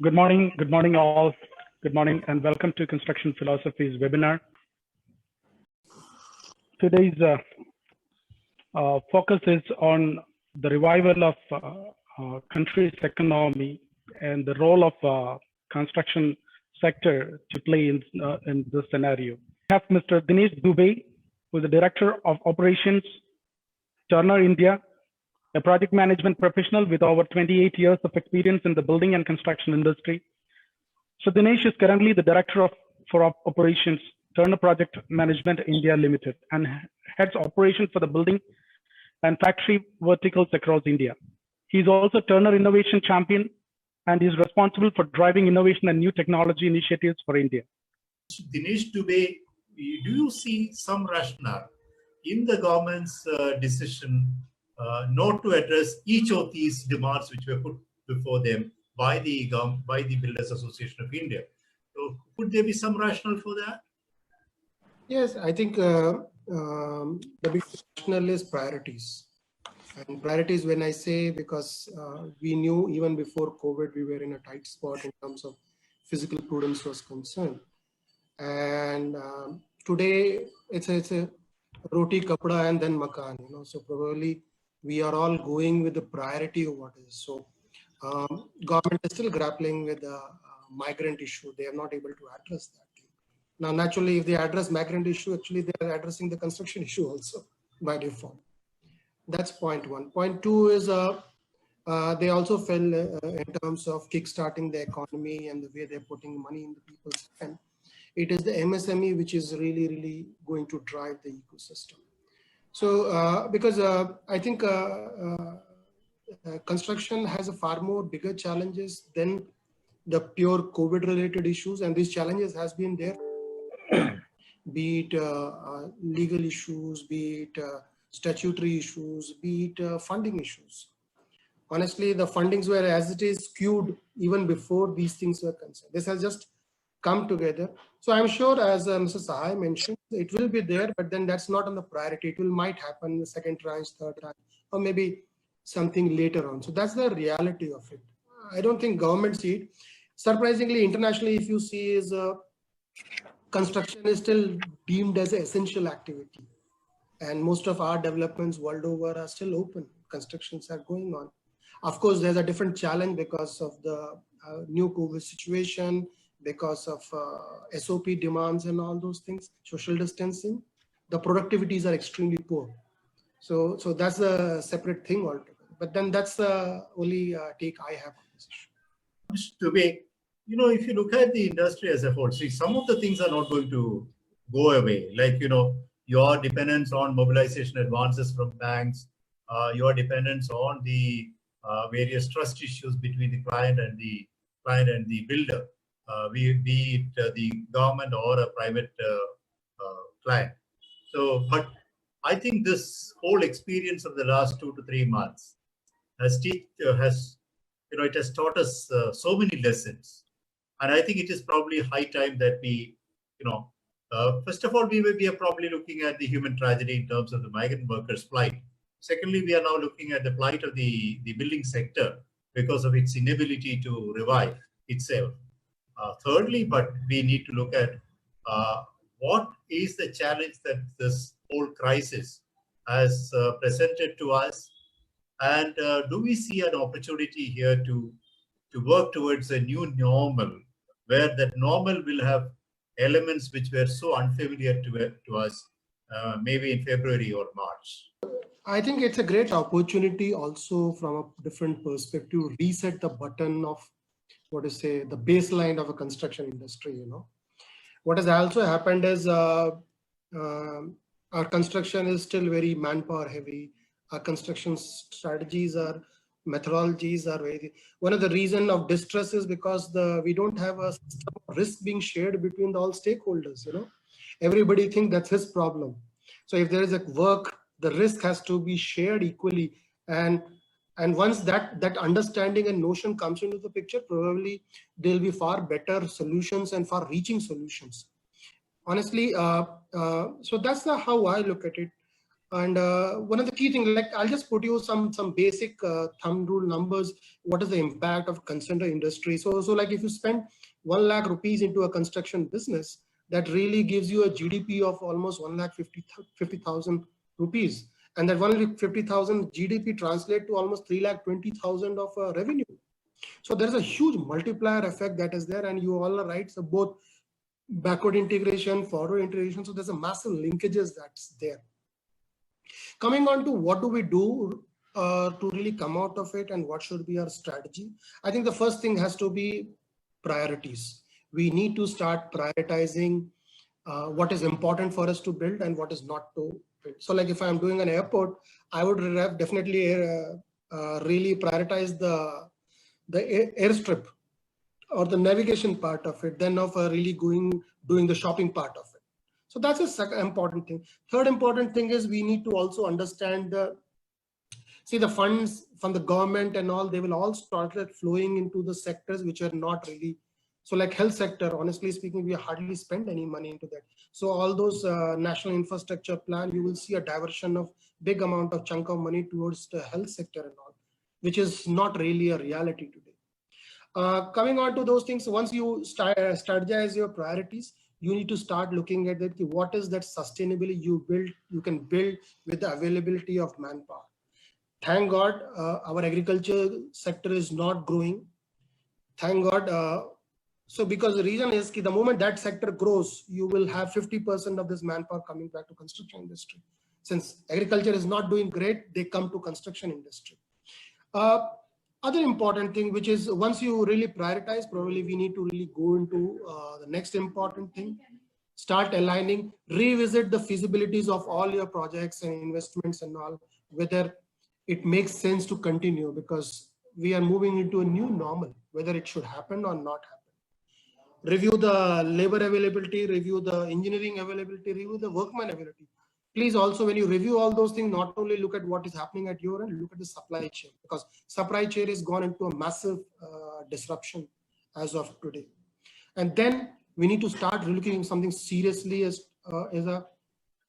Good morning all. Good morning and welcome to Construction Philosophy's webinar. Today's focus is on the revival of country's economy and the role of construction sector to play in this scenario. We have Mr. Dinesh Dubey, who is the Director of Operations, Turner India, a project management professional with over 28 years of experience in the building and construction industry. So Dinesh is currently the Director for Operations, Turner Project Management India Limited, and heads operations for the building and factory verticals across India. He's also Turner Innovation Champion and is responsible for driving innovation and new technology initiatives for India. Dinesh Dubey, do you see some rationale in the government's decision not to address each of these demands which were put before them by the Builders Association of India? So could there be some rationale for that? Yes, I think the big rationale is priorities. And priorities, when I say, because we knew even before COVID, we were in a tight spot in terms of physical prudence was concerned. And today it's a roti, kapda, and then makan. So probably we are all going with the priority of what is. So government is still grappling with the migrant issue. They are not able to address that. Now, naturally, if they address migrant issue, actually they are addressing the construction issue also by default. That's point one. Point two is they also fell in terms of kickstarting the economy and the way they're putting money in the people's hand. It is the MSME which is really going to drive the ecosystem. So because I think construction has a far more bigger challenges than the pure COVID related issues, and these challenges has been there, be it legal issues, be it statutory issues, be it funding issues. Honestly, the fundings were as it is skewed even before these things were concerned. This has just come together. So I'm sure, as Mr. Sahai mentioned, it will be there, but then that's not on the priority. It might happen in the second tranche, third tranche, or maybe something later on. So that's the reality of it. I don't think government see it. Surprisingly, internationally, if you see, is construction is still deemed as an essential activity. And most of our developments world over are still open. Constructions are going on. Of course, there's a different challenge because of the new COVID situation, because of SOP demands and all those things, social distancing. The productivities are extremely poor. So that's a separate thing altogether. But then that's the only take I have on this issue. Dubey, if you look at the industry as a whole, see, some of the things are not going to go away. Like, your dependence on mobilization advances from banks, your dependence on the various trust issues between the client and the builder, be it the government or a private client. So, but I think this whole experience of the last 2 to 3 months it has taught us so many lessons. And I think it is probably high time that we, first of all, we are probably looking at the human tragedy in terms of the migrant workers' plight. Secondly, we are now looking at the plight of the building sector because of its inability to revive itself. Thirdly, but we need to look at what is the challenge that this whole crisis has presented to us, and do we see an opportunity here to work towards a new normal, where that normal will have elements which were so unfamiliar to us maybe in February or March? I think it's a great opportunity also from a different perspective, reset the button of the baseline of a construction industry. What has also happened is our construction is still very manpower heavy. Our construction strategies methodologies are very, one of the reason of distress is because we don't have a system of risk being shared between all stakeholders. Everybody thinks that's his problem. So if there is a work, the risk has to be shared equally. And once that understanding and notion comes into the picture, probably there'll be far better solutions and far reaching solutions. Honestly, so that's how I look at it. And one of the key things, like I'll just put you some basic thumb rule numbers. What is the impact of construction industry? So like if you spend 1 lakh rupees into a construction business, that really gives you a GDP of almost 1,50,000 rupees. And that 1,50,000 GDP translate to almost 3,20,000 of revenue. So there's a huge multiplier effect that is there, and you all are right. So both backward integration, forward integration. So there's a massive linkages that's there. Coming on to what do we do to really come out of it and what should be our strategy? I think the first thing has to be priorities. We need to start prioritizing what is important for us to build and what is not to build. So like if I'm doing an airport, I would definitely really prioritize the airstrip or the navigation part of it, then of really doing the shopping part of it. So that's a second important thing. Third important thing is we need to also understand the funds from the government and all, they will all start flowing into the sectors which are not really, so like health sector, honestly speaking, we hardly spend any money into that. So all those national infrastructure plan, you will see a diversion of big amount of chunk of money towards the health sector and all, which is not really a reality today. Coming on to those things, once you strategize your priorities, you need to start looking at that. What is that sustainability you can build with the availability of manpower? Thank God, our agriculture sector is not growing. Thank God. So because the reason is the moment that sector grows, you will have 50% of this manpower coming back to construction industry. Since agriculture is not doing great, they come to construction industry. Other important thing, which is once you really prioritize, probably we need to really go into the next important thing, start aligning, revisit the feasibilities of all your projects and investments and all, whether it makes sense to continue, because we are moving into a new normal, whether it should happen or not happen. Review the labor availability, review the engineering availability, review the workman availability. Please also, when you review all those things, not only look at what is happening at your end, look at the supply chain, because supply chain has gone into a massive disruption as of today. And then we need to start looking at something seriously as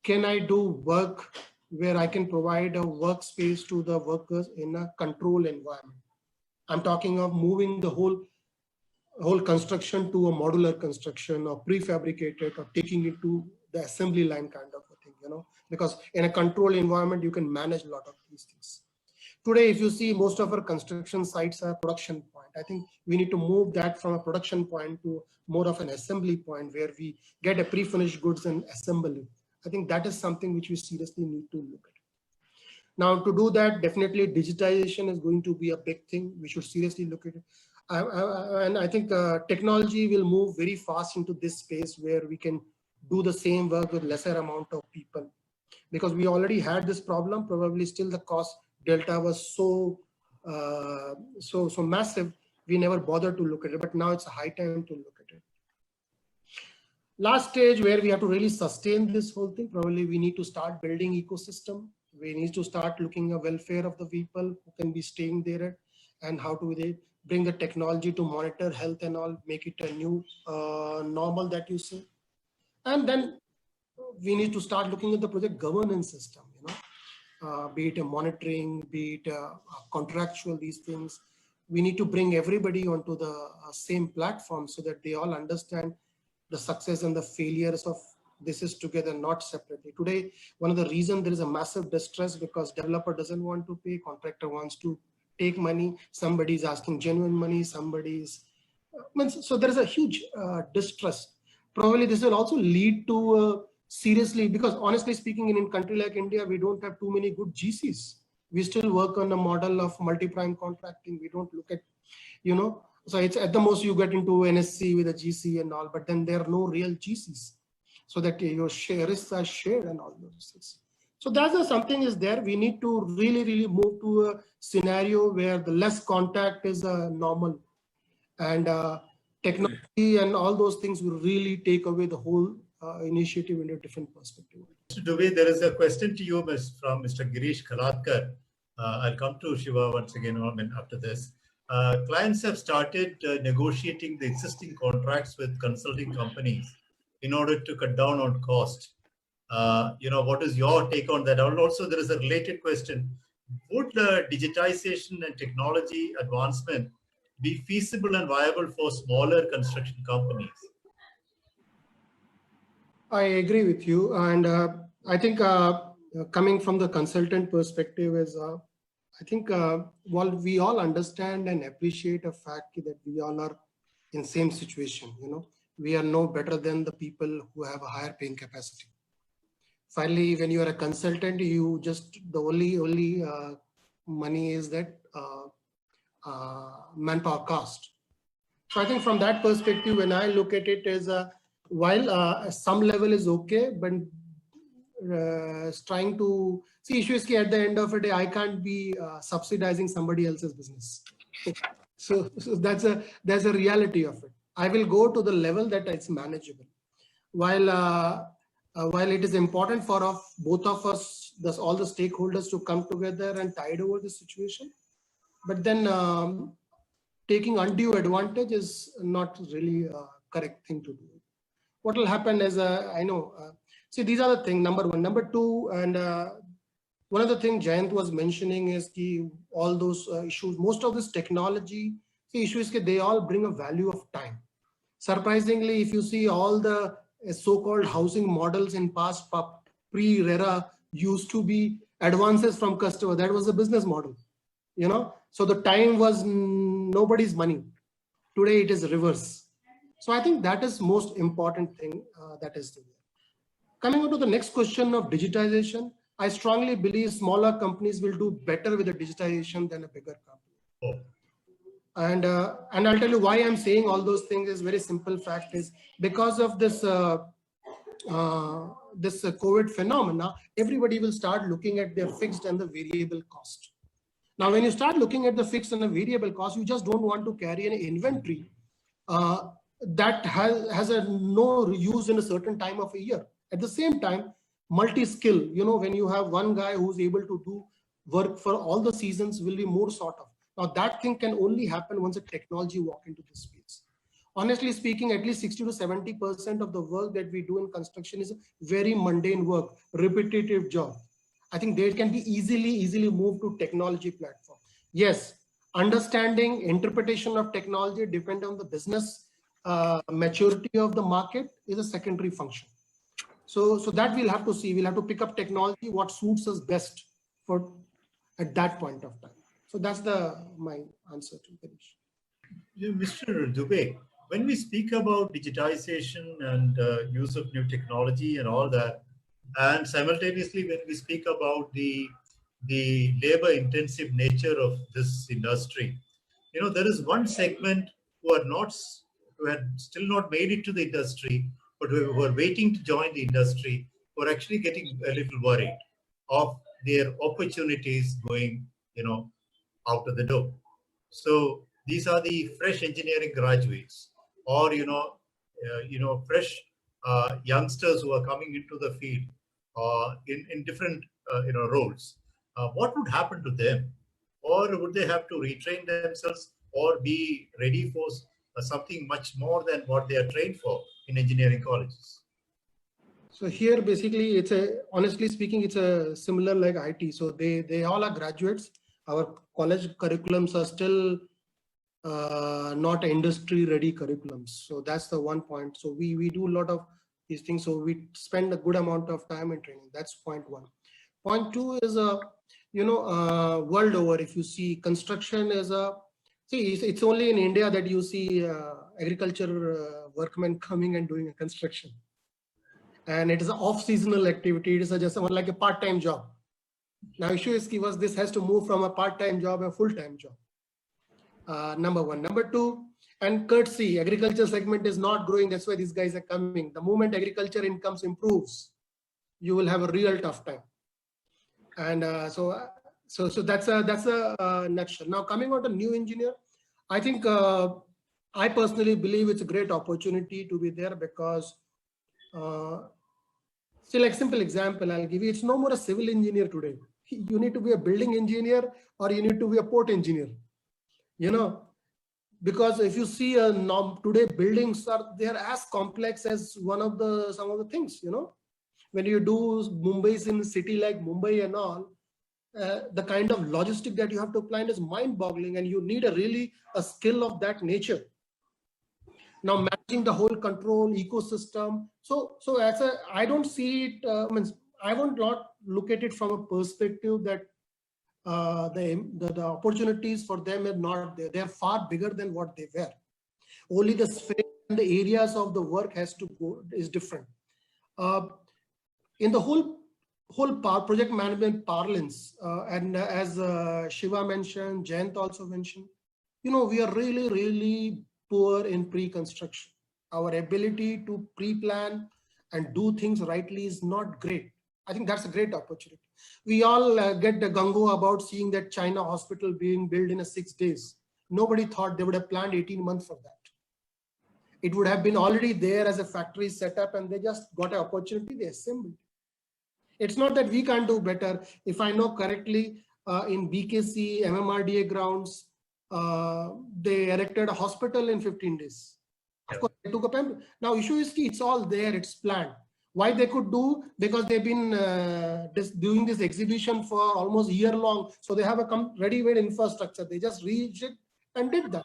can I do work where I can provide a workspace to the workers in a controlled environment. I'm talking of moving the whole construction to a modular construction or prefabricated, or taking it to the assembly line kind of a thing, because in a controlled environment, you can manage a lot of these things. Today, if you see, most of our construction sites are production point. I think we need to move that from a production point to more of an assembly point where we get a pre-finished goods and assemble it. I think that is something which we seriously need to look at. Now, to do that, definitely digitization is going to be a big thing. We should seriously look at it. And I think technology will move very fast into this space where we can do the same work with lesser amount of people, because we already had this problem. Probably still the cost delta was so massive, we never bothered to look at it, but now it's a high time to look at it. Last stage where we have to really sustain this whole thing, probably we need to start building ecosystem. We need to start looking at welfare of the people who can be staying there, and how do they bring the technology to monitor health and all, make it a new normal that you see. And then we need to start looking at the project governance system, be it a monitoring, be it contractual, these things. We need to bring everybody onto the same platform so that they all understand the success and the failures of this is together, not separately. Today, one of the reasons there is a massive distress because developer doesn't want to pay, contractor wants to take money, somebody is asking genuine money, somebody's, so there is a huge distrust. Probably this will also lead to seriously, because honestly speaking, in a country like India, we don't have too many good GCs. We still work on a model of multi-prime contracting. We don't look at, so it's at the most you get into NSC with a GC and all, but then there are no real GCs, so that your risks are shared and all those things. So that's something is there. We need to really, really move to a scenario where the less contact is normal, and technology and all those things will really take away the whole initiative in a different perspective. Mr. Dubey, there is a question to you from Mr. Girish Kalatkar. I'll come to Shiva once again after this. Clients have started negotiating the existing contracts with consulting companies in order to cut down on cost. What is your take on that? And also, there is a related question. Would digitization and technology advancement be feasible and viable for smaller construction companies? I agree with you. And I think coming from the consultant perspective is, I think while we all understand and appreciate the fact that we all are in same situation, we are no better than the people who have a higher paying capacity. Finally, when you are a consultant, you just, the only money is that manpower cost. So I think from that perspective, when I look at it as while some level is okay, but trying to see issues at the end of the day, I can't be subsidizing somebody else's business. So that's a reality of it. I will go to the level that it's manageable. While it is important for both of us, all the stakeholders to come together and tide over the situation, but then taking undue advantage is not really a correct thing to do. What will happen is, I know, see, these are the things, number one. Number two, and one of the things Jayant was mentioning is all those issues, most of this technology, see, issues, they all bring a value of time. Surprisingly, if you see all the so-called housing models in past pre-RERA used to be advances from customer. That was a business model, So the time was nobody's money. Today it is reverse. So I think that is most important thing that is there. Coming on to the next question of digitization, I strongly believe smaller companies will do better with the digitization than a bigger company. Oh. And I'll tell you why I'm saying all those things is very simple fact is because of this COVID phenomena, everybody will start looking at their fixed and the variable cost. Now, when you start looking at the fixed and the variable cost, you just don't want to carry any inventory that has no use in a certain time of a year. At the same time, multi-skill, when you have one guy who's able to do work for all the seasons will be more sought of. Now that thing can only happen once a technology walk into the space. Honestly speaking, at least 60 to 70% of the work that we do in construction is very mundane work, repetitive job. I think they can be easily moved to technology platform. Yes, understanding, interpretation of technology depend on the business maturity of the market is a secondary function. So that we'll have to see. We'll have to pick up technology, what suits us best for at that point of time. So that's my answer to the issue. Mr. Dubey, when we speak about digitization and use of new technology and all that, and simultaneously when we speak about the labor-intensive nature of this industry, there is one segment who had still not made it to the industry, but who were waiting to join the industry, who are actually getting a little worried of their opportunities going, out of the door. So these are the fresh engineering graduates, or fresh youngsters who are coming into the field in different roles. What would happen to them, or would they have to retrain themselves, or be ready for something much more than what they are trained for in engineering colleges? So here, basically, honestly speaking, it's a similar like IT. So they all are graduates. Our college curriculums are still not industry-ready curriculums. So that's the one point. So we do a lot of these things. So we spend a good amount of time in training. That's point one. Point two is world over. If you see construction as it's only in India that you see agriculture workmen coming and doing a construction. And it is an off-seasonal activity. It is just like a part-time job. Now, issue is this has to move from a part-time job to a full-time job. Number one. Number two, and courtesy, agriculture segment is not growing. That's why these guys are coming. The moment agriculture incomes improves, you will have a real tough time. And so that's a nutshell. Now, coming on to new engineer, I think I personally believe it's a great opportunity to be there because see, like simple example I'll give you, it's no more a civil engineer today. You need to be a building engineer or you need to be a port engineer, because if you see today buildings they're as complex as some of the things, When you do Mumbai's in a city like Mumbai and all, the kind of logistic that you have to plan is mind-boggling, and you need a skill of that nature. Now managing the whole control ecosystem. So I don't see it. I won't not look at it from a perspective that the opportunities for them are not there. They are far bigger than what they were. Only the sphere and the areas of the work is different. In the whole project management parlance, and as Shiva mentioned, Jayant also mentioned, we are really poor in pre-construction. Our ability to pre-plan and do things rightly is not great. I think that's a great opportunity. We all get the gung-ho about seeing that China hospital being built in 6 days. Nobody thought they would have planned 18 months for that. It would have been already there as a factory setup, and they just got an opportunity, they assembled. It's not that we can't do better. If I know correctly, in BKC, MMRDA grounds, they erected a hospital in 15 days. Of course, they took a pen. Now, issue is it's all there, it's planned. Why they could do? Because they've been doing this exhibition for almost a year long. So they have a ready-made infrastructure. They just reached it and did that.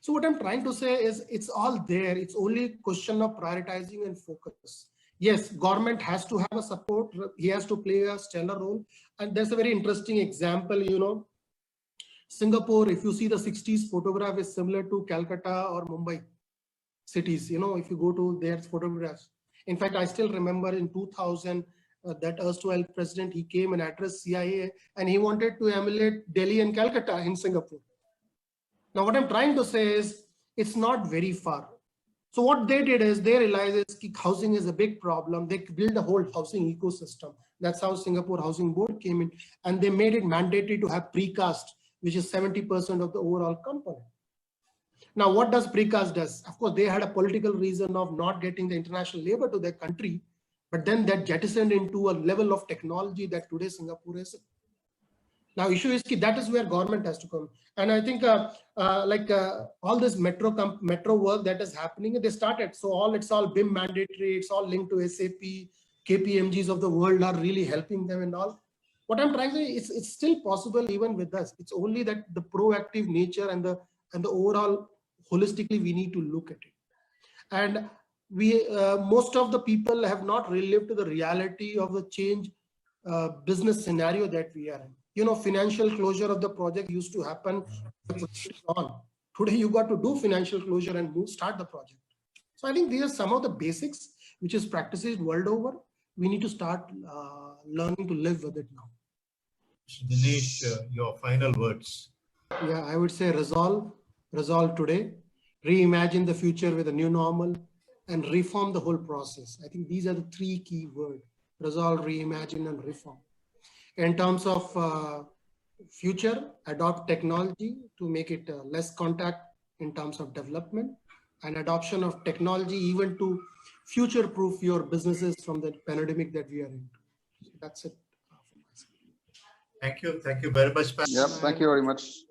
So what I'm trying to say is it's all there. It's only a question of prioritizing and focus. Yes, government has to have a support. He has to play a stellar role. And there's a very interesting example, Singapore, if you see the 60s photograph, is similar to Calcutta or Mumbai cities, if you go to their photographs. In fact, I still remember in 2000, that erstwhile president, he came and addressed CIA, and he wanted to emulate Delhi and Calcutta in Singapore. Now, what I'm trying to say is it's not very far. So what they did is they realized housing is a big problem. They built a whole housing ecosystem. That's how Singapore Housing Board came in, and they made it mandatory to have precast, which is 70% of the overall component. Now, what does precast does? Of course, they had a political reason of not getting the international labor to their country, but then that jettisoned into a level of technology that today Singapore is. Now, issue is that is where government has to come. And I think all this metro work that is happening, they started. So it's all BIM mandatory. It's all linked to SAP. KPMGs of the world are really helping them and all. What I'm trying to say is it's still possible even with us. It's only that the proactive nature and the overall holistically we need to look at it. And we most of the people have not really lived to the reality of the change business scenario that we are in. Financial closure of the project used to happen on. Today, you got to do financial closure and start the project. So I think these are some of the basics which is practiced world over. We need to start learning to live with it now. Dinesh, your final words. Yeah, I would say resolve today, reimagine the future with a new normal, and reform the whole process. I think these are the 3 key words: resolve, reimagine, and reform. In terms of future, adopt technology to make it less contact in terms of development, and adoption of technology even to future-proof your businesses from the pandemic that we are in. So that's it. Thank you very much. Yeah, thank you very much.